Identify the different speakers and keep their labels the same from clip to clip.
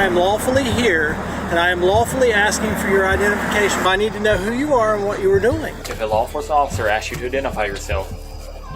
Speaker 1: I am lawfully here, and I am lawfully asking for your identification. I need to know who you are and what you are doing.
Speaker 2: If a law enforcement officer asks you to identify yourself,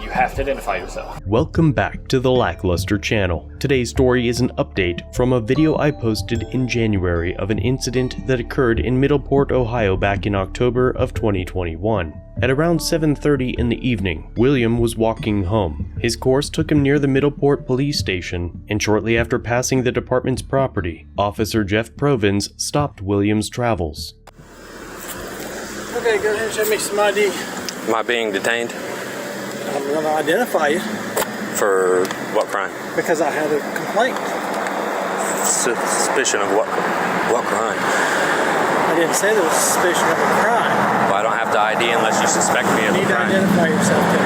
Speaker 2: you have to identify yourself.
Speaker 3: Welcome back to the LackLuster channel. Today's story is an update from a video I posted in January of an incident that occurred in Middleport, Ohio back in October of 2021. At around 7:30 in the evening, William was walking home. His course took him near the Middleport police station, and shortly after passing the department's property, Officer Jeff Provins stopped William's travels.
Speaker 1: Okay, go ahead and show me some ID.
Speaker 4: Am I being detained?
Speaker 1: I'm going to identify you.
Speaker 4: For what crime?
Speaker 1: Because I had a complaint.
Speaker 4: Suspicion of what crime?
Speaker 1: I didn't say there was suspicion of a crime.
Speaker 4: Well, I don't have to ID unless you suspect me of a crime.
Speaker 1: You need to identify yourself to me.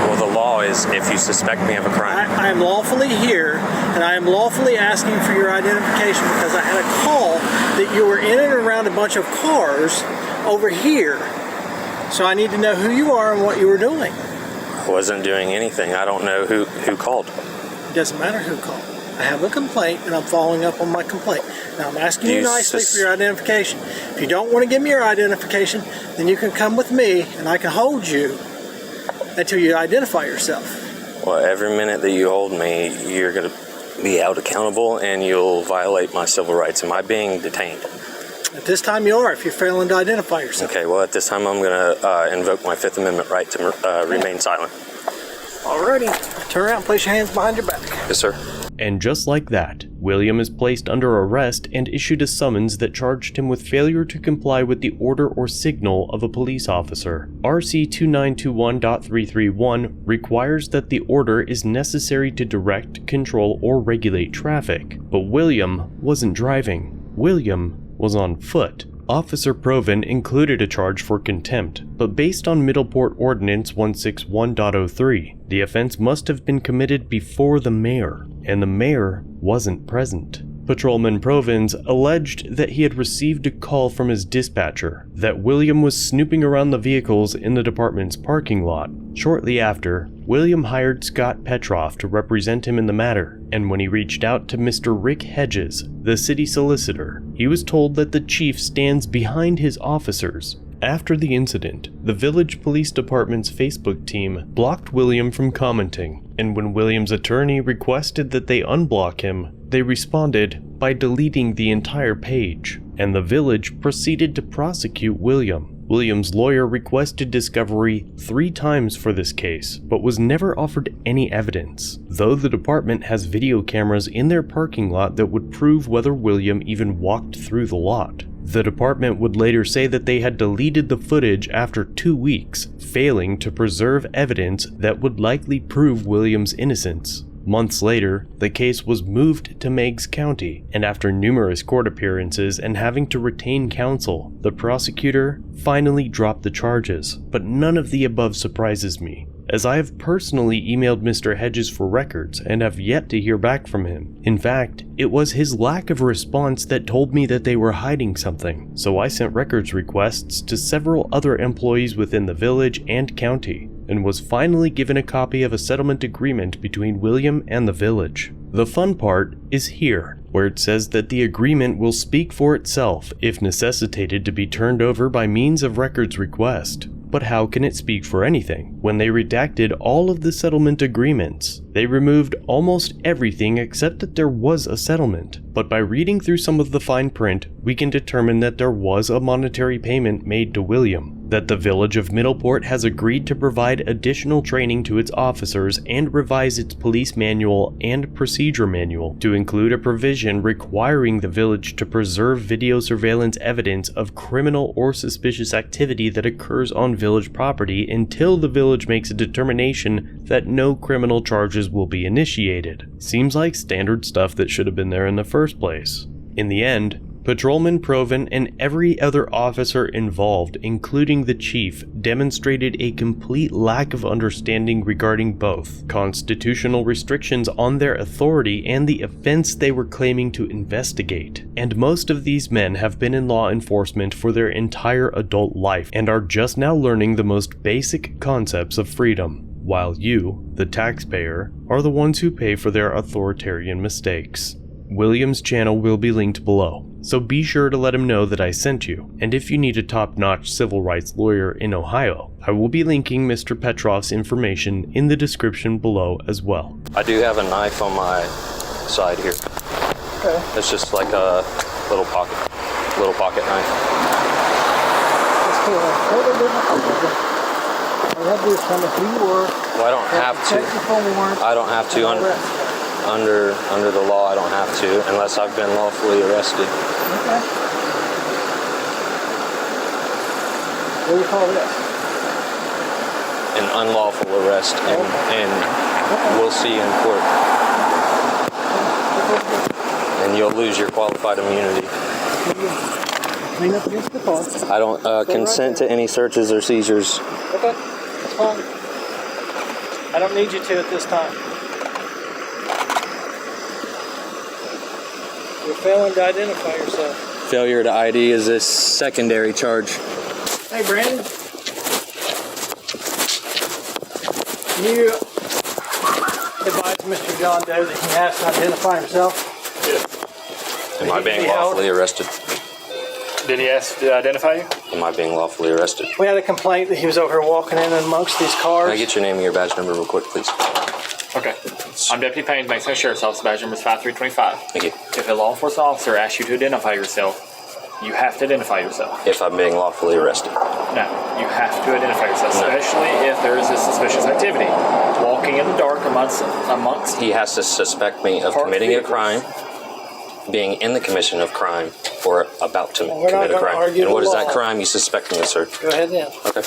Speaker 4: Well, the law is if you suspect me of a crime.
Speaker 1: I am lawfully here, and I am lawfully asking for your identification because I had a call that you were in and around a bunch of cars over here. So I need to know who you are and what you were doing.
Speaker 4: I wasn't doing anything. I don't know who called.
Speaker 1: It doesn't matter who called. I have a complaint, and I'm following up on my complaint. Now, I'm asking you nicely for your identification. If you don't want to give me your identification, then you can come with me, and I can hold you until you identify yourself.
Speaker 4: Well, every minute that you hold me, you're going to be held accountable, and you'll violate my civil rights. Am I being detained?
Speaker 1: At this time, you are, if you're failing to identify yourself.
Speaker 4: Okay, well, at this time, I'm going to invoke my Fifth Amendment right to remain silent.
Speaker 1: Alrighty. Turn around and place your hands behind your back.
Speaker 4: Yes, sir.
Speaker 3: And just like that, William is placed under arrest and issued a summons that charged him with failure to comply with the order or signal of a police officer. RC 2921.331 requires that the order is necessary to direct, control, or regulate traffic. But William wasn't driving. William was on foot. Officer Provin included a charge for contempt, but based on Middleport Ordinance 161.03, the offense must have been committed before the mayor, and the mayor wasn't present. Patrolman Provins alleged that he had received a call from his dispatcher that William was snooping around the vehicles in the department's parking lot. Shortly after, William hired Scott Petroff to represent him in the matter, and when he reached out to Mr. Rick Hedges, the city solicitor, he was told that the chief stands behind his officers. After the incident, the village police department's Facebook team blocked William from commenting, and when William's attorney requested that they unblock him, they responded by deleting the entire page, and the village proceeded to prosecute William. William's lawyer requested discovery 3 times for this case, but was never offered any evidence, though the department has video cameras in their parking lot that would prove whether William even walked through the lot. The department would later say that they had deleted the footage after 2 weeks, failing to preserve evidence that would likely prove William's innocence. Months later, the case was moved to Meigs County, and after numerous court appearances and having to retain counsel, the prosecutor finally dropped the charges. But none of the above surprises me, as I have personally emailed Mr. Hedges for records and have yet to hear back from him. In fact, it was his lack of response that told me that they were hiding something, so I sent records requests to several other employees within the village and county, and was finally given a copy of a settlement agreement between William and the village. The fun part is here, where it says that the agreement will speak for itself if necessitated to be turned over by means of records request. But how can it speak for anything when they redacted all of the settlement agreements? They removed almost everything except that there was a settlement. But by reading through some of the fine print, we can determine that there was a monetary payment made to William, that the village of Middleport has agreed to provide additional training to its officers and revise its police manual and procedure manual to include a provision requiring the village to preserve video surveillance evidence of criminal or suspicious activity that occurs on village property until the village makes a determination that no criminal charges will be initiated. Seems like standard stuff that should have been there in the first place. In the end, Patrolman Provin and every other officer involved, including the chief, demonstrated a complete lack of understanding regarding both constitutional restrictions on their authority and the offense they were claiming to investigate. And most of these men have been in law enforcement for their entire adult life and are just now learning the most basic concepts of freedom, while you, the taxpayer, are the ones who pay for their authoritarian mistakes. William's channel will be linked below, so be sure to let him know that I sent you. And if you need a top-notch civil rights lawyer in Ohio, I will be linking Mr. Petrov's information in the description below as well.
Speaker 4: I do have a knife on my side here.
Speaker 1: Okay.
Speaker 4: It's just like a little pocket knife.
Speaker 1: It's cool. Totally different. All you have to do is tell me who you were.
Speaker 4: Well, I don't have to. I don't have to. Under the law, I don't have to, unless I've been lawfully arrested.
Speaker 1: Okay. What do you call this?
Speaker 4: An unlawful arrest, and we'll see in court. And you'll lose your qualified immunity.
Speaker 1: Clean up against the car.
Speaker 4: I don't consent to any searches or seizures.
Speaker 1: Okay, that's fine. I don't need you to at this time. You're failing to identify yourself.
Speaker 4: Failure to ID is a secondary charge.
Speaker 1: Hey, Brandon. You advise Mr. John Doe that he has to identify himself?
Speaker 4: Am I being lawfully arrested?
Speaker 2: Did he ask to identify you?
Speaker 4: Am I being lawfully arrested?
Speaker 1: We had a complaint that he was over here walking in amongst these cars.
Speaker 4: Can I get your name and your badge number real quick, please?
Speaker 2: Okay. I'm Deputy Payne, Bankside Sheriff's Office. Badge number is 5325.
Speaker 4: Thank you.
Speaker 2: If a law enforcement officer asks you to identify yourself, you have to identify yourself.
Speaker 4: If I'm being lawfully arrested.
Speaker 2: No, you have to identify yourself,
Speaker 4: No.
Speaker 2: especially if there is a suspicious activity. Walking in the dark amongst
Speaker 4: He has to suspect me of committing a crime, being in the commission of crime, or about to
Speaker 1: Well, we're not
Speaker 4: commit a
Speaker 1: gonna
Speaker 4: crime.
Speaker 1: argue
Speaker 4: And what
Speaker 1: the
Speaker 4: is that
Speaker 1: law.
Speaker 4: crime you suspect me of, sir?
Speaker 1: Go ahead then.
Speaker 4: Okay.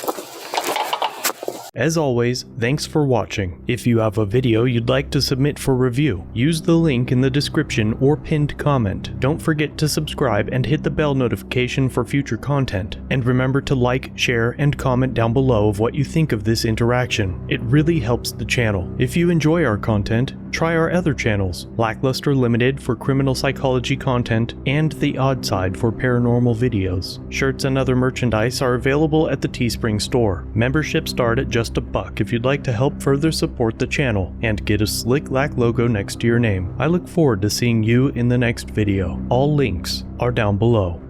Speaker 3: As always, thanks for watching. If you have a video you'd like to submit for review, use the link in the description or pinned comment. Don't forget to subscribe and hit the bell notification for future content. And remember to like, share, and comment down below of what you think of this interaction. It really helps the channel. If you enjoy our content, try our other channels, LackLuster Limited for criminal psychology content, and The Odd Side for paranormal videos. Shirts and other merchandise are available at the Teespring store. Memberships start at just $1 if you'd like to help further support the channel and get a slick Lack logo next to your name. I look forward to seeing you in the next video. All links are down below.